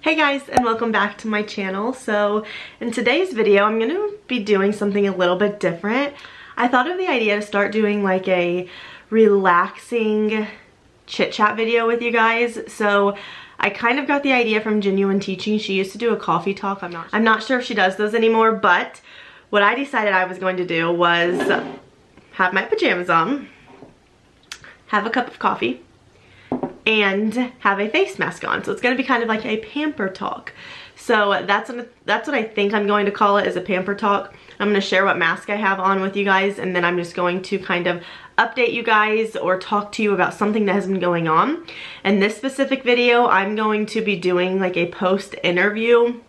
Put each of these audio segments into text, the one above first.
Hey guys, and welcome back to my channel. So in today's video I'm going to be doing something a little bit different. I thought of the idea to start doing like a relaxing chit chat video with you guys. So I kind of got the idea from Genuine Teaching. She used to do a coffee talk. I'm not sure if she does those anymore, but what I decided I was going to do was have my pajamas on, have a cup of coffee, and have a face mask on. So it's going to be kind of like a pamper talk. So that's what I think I'm going to call it, is a pamper talk. I'm going to share what mask I have on with you guys, and then I'm just going to kind of update you guys or talk to you about something that has been going on. In this specific video, I'm going to be doing like a post-interview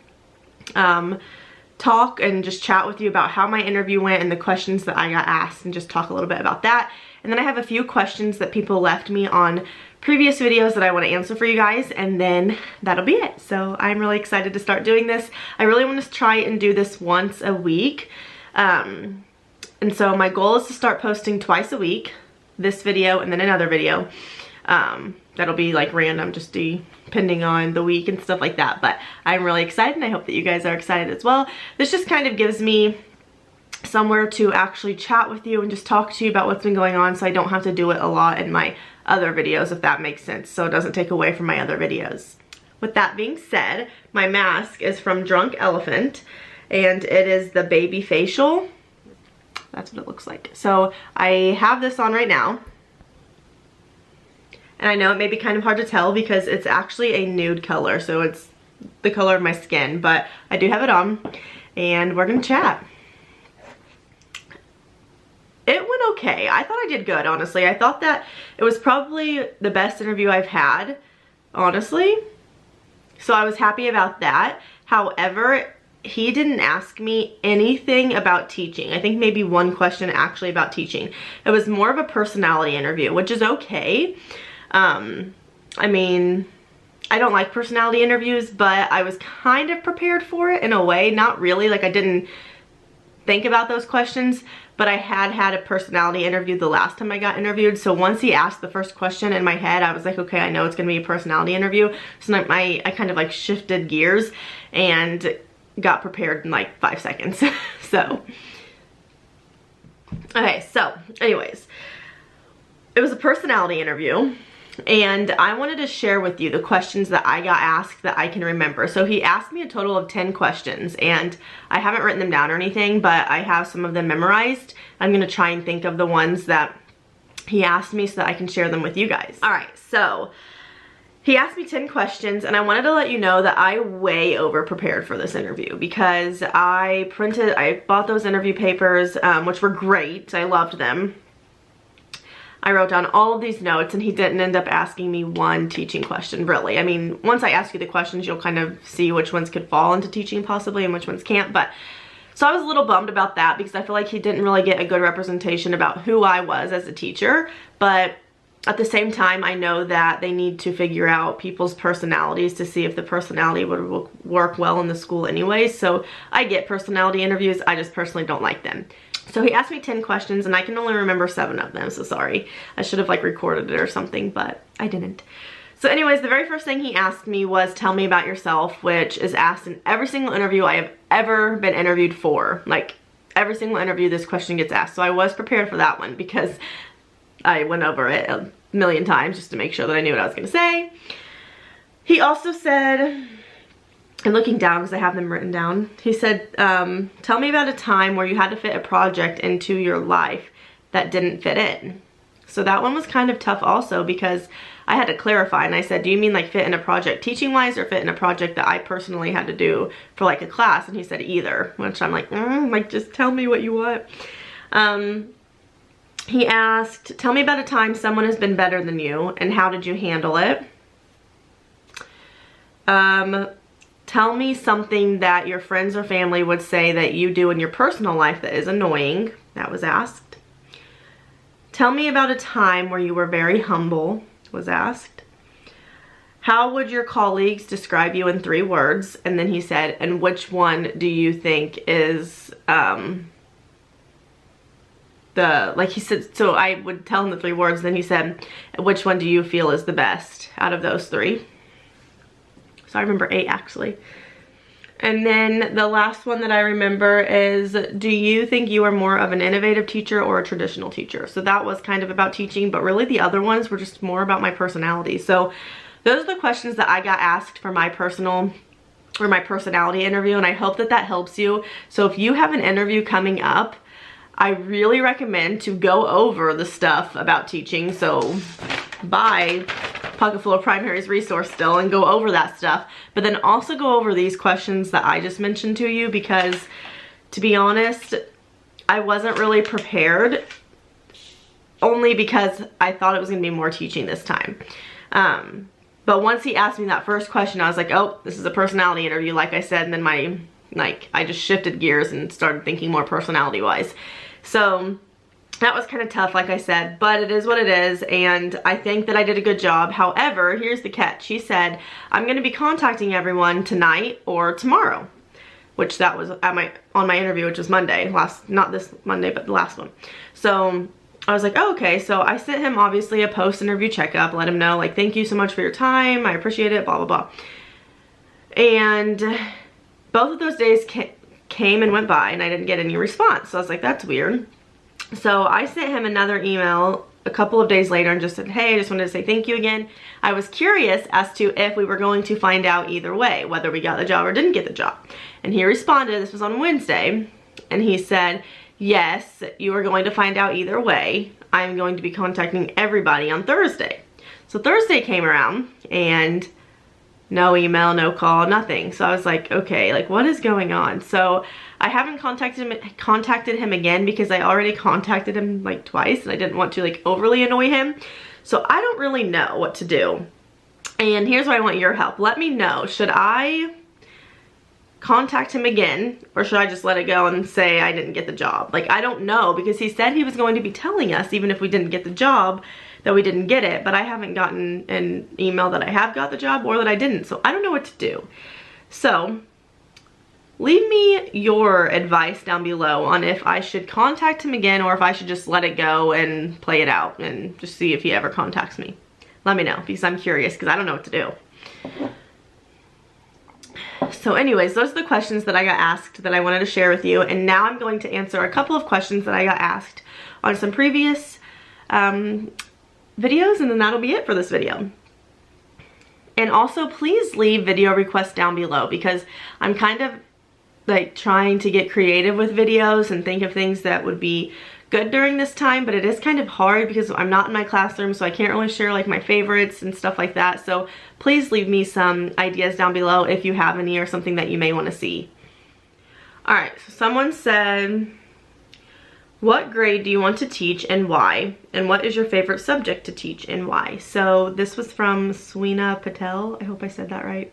talk and just chat with you about how my interview went and the questions that I got asked, and just talk a little bit about that. And then I have a few questions that people left me on previous videos that I want to answer for you guys, and then that'll be it. So I'm really excited to start doing this. I really want to try and do this once a week. And so my goal is to start posting twice a week, this video and then another video. That'll be like random, just depending on the week and stuff like that. But I'm really excited, and I hope that you guys are excited as well. This just kind of gives me somewhere to actually chat with you and just talk to you about what's been going on, so I don't have to do it a lot in my other videos, if that makes sense, so it doesn't take away from my other videos. With that being said, my mask is from Drunk Elephant, and it is the baby facial. That's what it looks like. So I have this on right now, and I know it may be kind of hard to tell because it's actually a nude color, so it's the color of my skin, but I do have it on, and we're gonna chat. It went okay. I thought I did good, honestly. I thought that it was probably the best interview I've had, honestly. So I was happy about that. However, he didn't ask me anything about teaching. I think maybe one question actually about teaching. It was more of a personality interview, which is okay. I mean, I don't like personality interviews, but I was kind of prepared for it in a way. Not really, like I didn't think about those questions, but I had a personality interview the last time I got interviewed. So once he asked the first question in my head, I was like, okay, I know it's gonna be a personality interview. So I kind of like shifted gears and got prepared in like 5 seconds. So, okay, so anyways, it was a personality interview, and I wanted to share with you the questions that I got asked that I can remember. So he asked me a total of 10 questions, and I haven't written them down or anything, but I have some of them memorized. I'm gonna try and think of the ones that he asked me so that I can share them with you guys. All right, so he asked me 10 questions, and I wanted to let you know that I way over prepared for this interview because I bought those interview papers, which were great. I loved them. I wrote down all of these notes, and he didn't end up asking me one teaching question, really. I mean, once I ask you the questions, you'll kind of see which ones could fall into teaching possibly and which ones can't. But so I was a little bummed about that because I feel like he didn't really get a good representation about who I was as a teacher. But at the same time, I know that they need to figure out people's personalities to see if the personality would work well in the school anyway. So I get personality interviews, I just personally don't like them. So he asked me 10 questions, and I can only remember 7 of them, so sorry. I should have like recorded it or something, but I didn't. So anyways, the very first thing he asked me was, tell me about yourself, which is asked in every single interview I have ever been interviewed for. Like, every single interview this question gets asked. So I was prepared for that one because I went over it a million times just to make sure that I knew what I was gonna say. He also said, and looking down because I have them written down, he said, tell me about a time where you had to fit a project into your life that didn't fit in. So that one was kind of tough also because I had to clarify, and I said, do you mean like fit in a project teaching wise or fit in a project that I personally had to do for like a class? And he said either, which I'm like, just tell me what you want. He asked, tell me about a time someone has been better than you and how did you handle it? Tell me something that your friends or family would say that you do in your personal life that is annoying. That was asked. Tell me about a time where you were very humble, was asked. How would your colleagues describe you in 3 words? And then he said, and which one do you think is, like he said, so I would tell him the 3 words, then he said, which one do you feel is the best out of those 3? So I remember 8 actually. And then the last one that I remember is, do you think you are more of an innovative teacher or a traditional teacher? So that was kind of about teaching, but really the other ones were just more about my personality. So those are the questions that I got asked for my personal or my personality interview, and I hope that that helps you. So if you have an interview coming up, I really recommend to go over the stuff about teaching. So buy Pocket Full of Primaries resource still and go over that stuff, but then also go over these questions that I just mentioned to you, because to be honest, I wasn't really prepared, only because I thought it was gonna be more teaching this time. But once he asked me that first question, I was like, oh, this is a personality interview, like I said, and then I just shifted gears and started thinking more personality wise. So that was kind of tough, like I said, but it is what it is, and I think that I did a good job. However, here's the catch. He said, I'm going to be contacting everyone tonight or tomorrow, which that was on my interview, which was Monday, not this Monday, but the last one. So I was like, oh, okay. So I sent him obviously a post-interview checkup, let him know, like, thank you so much for your time, I appreciate it, blah, blah, blah. And both of those days came and went by, and I didn't get any response. So I was like, that's weird. So I sent him another email a couple of days later and just said, hey, I just wanted to say thank you again. I was curious as to if we were going to find out either way, whether we got the job or didn't get the job. And he responded, this was on Wednesday, and he said, yes, you are going to find out either way. I'm going to be contacting everybody on Thursday. So Thursday came around and no email, no call, nothing. So I was like, okay, like what is going on? So I haven't contacted him again because I already contacted him like twice and I didn't want to like overly annoy him. So I don't really know what to do. And here's where I want your help. Let me know, should I contact him again or should I just let it go and say I didn't get the job? Like, I don't know, because he said he was going to be telling us even if we didn't get the job that we didn't get it, but I haven't gotten an email that I have got the job or that I didn't. So I don't know what to do. So leave me your advice down below on if I should contact him again or if I should just let it go and play it out and just see if he ever contacts me. Let me know, because I'm curious, because I don't know what to do. So anyways, those are the questions that I got asked that I wanted to share with you, and now I'm going to answer a couple of questions that I got asked on some previous videos, and then that'll be it for this video. And also please leave video requests down below, because I'm kind of like trying to get creative with videos and think of things that would be good during this time, but it is kind of hard because I'm not in my classroom, so I can't really share like my favorites and stuff like that. So please leave me some ideas down below if you have any or something that you may want to see. Alright, so someone said, what grade do you want to teach and why? And what is your favorite subject to teach and why? So this was from Sweena Patel. I hope I said that right.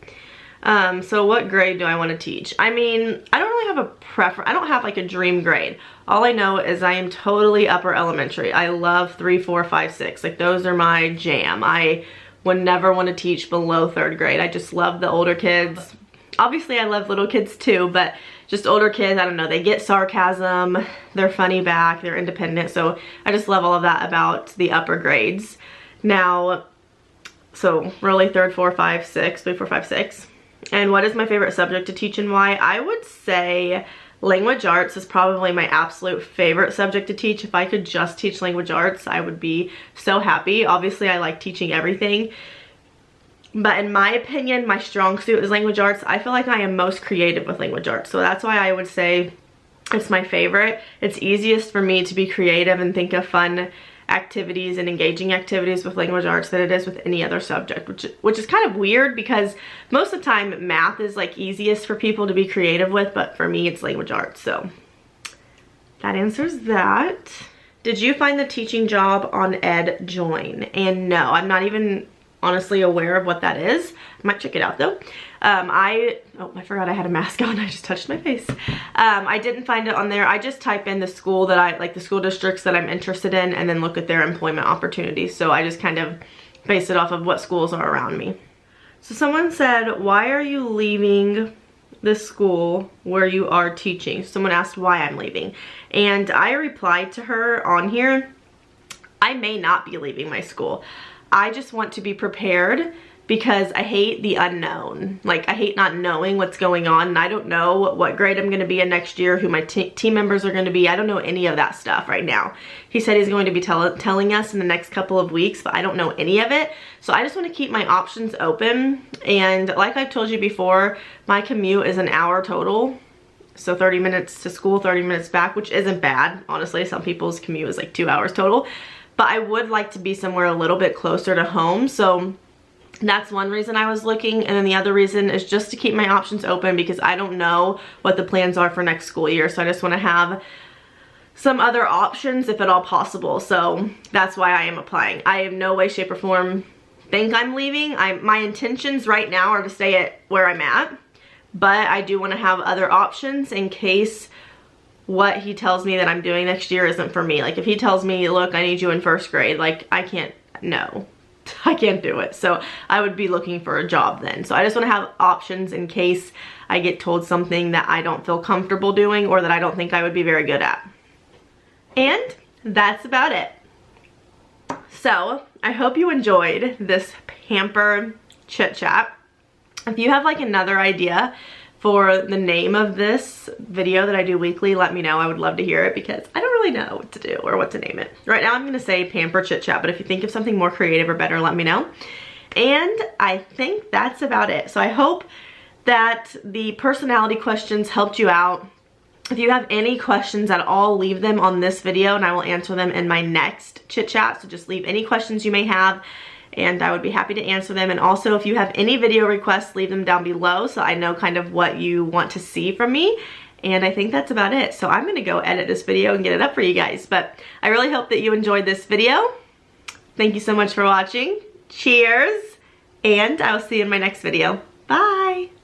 So what grade do I want to teach? I mean, I don't really have a preference. I don't have like a dream grade. All I know is I am totally upper elementary. I love 3, 4, 5, 6. Like those are my jam. I would never want to teach below 3rd grade. I just love the older kids. Obviously I love little kids too, but just older kids, I don't know, they get sarcasm, they're funny back, they're independent. So I just love all of that about the upper grades. Now, so really 3rd, 4, 5, 6, 3, 4, 5, 6. And what is my favorite subject to teach and why? I would say language arts is probably my absolute favorite subject to teach. If I could just teach language arts, I would be so happy. Obviously, I like teaching everything. But in my opinion, my strong suit is language arts. I feel like I am most creative with language arts. So that's why I would say it's my favorite. It's easiest for me to be creative and think of fun activities and engaging activities with language arts than it is with any other subject, which is kind of weird because most of the time math is like easiest for people to be creative with, but for me it's language arts. So that answers that. Did you find the teaching job on EdJoin? And no, I'm not even honestly aware of what that is. I might check it out though. I forgot I had a mask on. I just touched my face. I didn't find it on there. I just type in the school that I like, the school districts that I'm interested in, and then look at their employment opportunities. So I just kind of base it off of what schools are around me. So someone said, why are you leaving the school where you are teaching? Someone asked why I'm leaving, and I replied to her on here, I may not be leaving my school. I just want to be prepared because I hate the unknown. Like, I hate not knowing what's going on, and I don't know what grade I'm gonna be in next year, who my team members are gonna be. I don't know any of that stuff right now. He said he's going to be telling us in the next couple of weeks, but I don't know any of it. So I just wanna keep my options open. And like I've told you before, my commute is an hour total. So 30 minutes to school, 30 minutes back, which isn't bad. Honestly, some people's commute is like 2 hours total. But I would like to be somewhere a little bit closer to home. So that's one reason I was looking. And then the other reason is just to keep my options open, because I don't know what the plans are for next school year. So I just want to have some other options if at all possible. So that's why I am applying. I in no way, shape, or form think I'm leaving. My intentions right now are to stay at where I'm at. But I do want to have other options in case what he tells me that I'm doing next year isn't for me. Like, if he tells me, look, I need you in first grade, like, I can't do it. So I would be looking for a job then. So I just want to have options in case I get told something that I don't feel comfortable doing or that I don't think I would be very good at. And that's about it. So I hope you enjoyed this pamper chit chat. If you have like another idea for the name of this video that I do weekly, let me know. I would love to hear it, because I don't really know what to do or what to name it. Right now I'm gonna say Pamper Chit Chat, but if you think of something more creative or better, let me know. And I think that's about it. So I hope that the personality questions helped you out. If you have any questions at all, leave them on this video and I will answer them in my next chit chat. So just leave any questions you may have, and I would be happy to answer them. And also, if you have any video requests, leave them down below so I know kind of what you want to see from me. And I think that's about it. So I'm gonna go edit this video and get it up for you guys. But I really hope that you enjoyed this video. Thank you so much for watching. Cheers, and I will see you in my next video. Bye.